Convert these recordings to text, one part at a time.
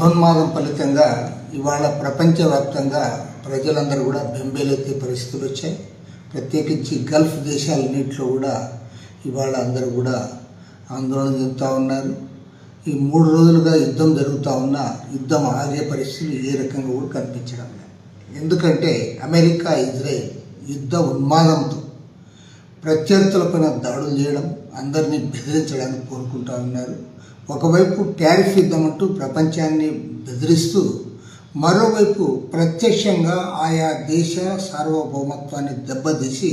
యుద్ధోన్మాదం ఫలితంగా ఇవాళ ప్రపంచవ్యాప్తంగా ప్రజలందరూ కూడా బెంబేలెత్తే పరిస్థితులు వచ్చాయి. ప్రత్యేకించి గల్ఫ్ దేశాలన్నింటిలో కూడా ఇవాళ అందరూ కూడా ఆందోళన చెందుతూ ఉన్నారు. ఈ 3 రోజులుగా యుద్ధం జరుగుతూ ఉన్నా యుద్ధం ఆగే పరిస్థితులు ఏ రకంగా కూడా కనిపించడం లేదు. ఎందుకంటే అమెరికా, ఇజ్రాయెల్ యుద్ధ ఉన్మాదంతో ప్రత్యర్థులపైన దాడులు చేయడం, అందరినీ బెదిరించడానికి కోరుకుంటూ ఉన్నారు. ఒకవైపు టారిఫ్ యుద్ధం అంటూ ప్రపంచాన్ని బెదిరిస్తూ, మరోవైపు ప్రత్యక్షంగా ఆయా దేశ సార్వభౌమత్వాన్ని దెబ్బతీసి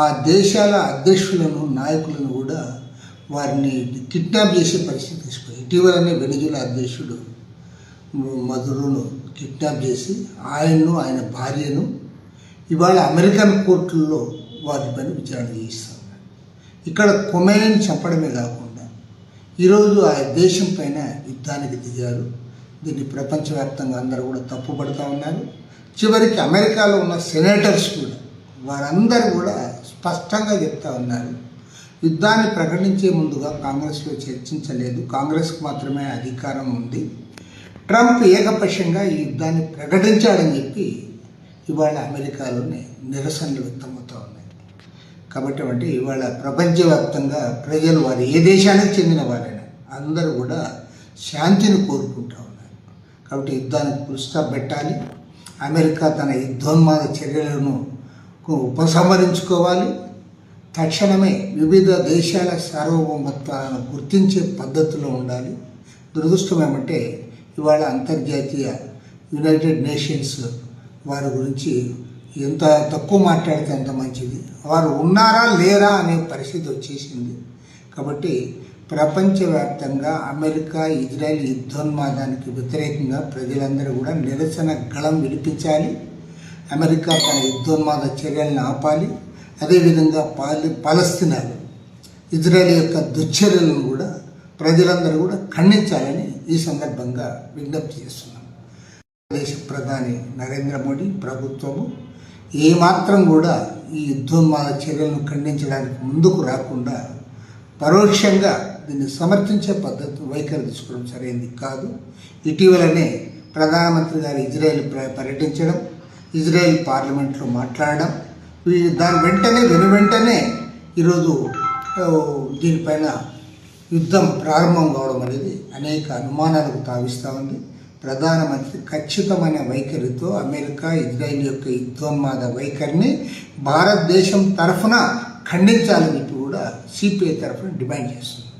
ఆ దేశాల అధ్యక్షులను, నాయకులను కూడా వారిని కిడ్నాప్ చేసే పరిస్థితి తీసుకుపోయి. ఇటీవలనే వెనిజులా అధ్యక్షుడు మదురోను కిడ్నాప్ చేసి ఆయన్ను, ఆయన భార్యను ఇవాళ అమెరికన్ కోర్టుల్లో వారిపైన విచారణ చేయిస్తారు. ఇక్కడ కొమేనిని చంపడమే కాకుండా ఈరోజు ఆ దేశం పైన యుద్ధానికి దిగారు. దీన్ని ప్రపంచవ్యాప్తంగా అందరూ కూడా తప్పుపడుతూ ఉన్నారు. చివరికి అమెరికాలో ఉన్న సెనేటర్స్ కూడా వారందరూ కూడా స్పష్టంగా చెప్తా ఉన్నారు, యుద్ధాన్ని ప్రకటించే ముందుగా కాంగ్రెస్లో చర్చించలేదు, కాంగ్రెస్కు మాత్రమే అధికారం ఉంది, ట్రంప్ ఏకపక్షంగా ఈ యుద్ధాన్ని ప్రకటించాడని చెప్పి ఇవాళ అమెరికాలోనే నిరసనలు వ్యక్తమవుతూ ఉన్నాయి. కాబట్టి ఇవాళ ప్రపంచవ్యాప్తంగా ప్రజలు వారు ఏ దేశానికి చెందిన వారైనా అందరూ కూడా శాంతిని కోరుకుంటూ ఉన్నారు. కాబట్టి యుద్ధానికి ఫుల్ స్టాప్ పెట్టాలి. అమెరికా తన యుద్ధోన్మాద చర్యలను ఉపసంహరించుకోవాలి. తక్షణమే వివిధ దేశాల సార్వభౌమత్వాలను గుర్తించే పద్ధతిలో ఉండాలి. దురదృష్టం ఏమంటే ఇవాళ అంతర్జాతీయ యునైటెడ్ నేషన్స్ వారి గురించి ఎంత తక్కువ మాట్లాడితే అంత మంచిది. వారు ఉన్నారా లేరా అనే పరిస్థితి వచ్చేసింది. కాబట్టి ప్రపంచవ్యాప్తంగా అమెరికా, ఇజ్రాయెల్ యుద్ధోన్మాదానికి వ్యతిరేకంగా ప్రజలందరూ కూడా నిరసన గళం వినిపించాలి. అమెరికా తన యుద్ధోన్మాద చర్యలను ఆపాలి. అదేవిధంగా పాలస్తీనాలో ఇజ్రాయెల్ యొక్క దుశ్చర్యలను కూడా ప్రజలందరూ కూడా ఖండించాలని ఈ సందర్భంగా విజ్ఞప్తి చేస్తున్నాం. దేశ ప్రధాని నరేంద్ర మోడీ ప్రభుత్వము ఏమాత్రం కూడా ఈ యుద్ధోన్మాద చర్యలను ఖండించడానికి ముందుకు రాకుండా పరోక్షంగా దీన్ని సమర్థించే పద్ధతి వైఖరి తీసుకోవడం సరైనది కాదు. ఇటీవలనే ప్రధానమంత్రి గారు ఇజ్రాయెల్ పర్యటించడం, ఇజ్రాయెల్ పార్లమెంట్లో మాట్లాడడం, దాని వెంటనే ఈరోజు దీనిపైన యుద్ధం ప్రారంభం కావడం అనేది అనేక అనుమానాలకు తావిస్తూ ఉంది. ప్రధానమంత్రి ఖచ్చితమైన వైఖరితో అమెరికా, ఇజ్రాయెల్ యొక్క యుద్ధోన్మాద వైఖరిని భారతదేశం తరఫున ఖండించాలని కూడా సిపిఐ తరఫున డిమాండ్ చేస్తుంది.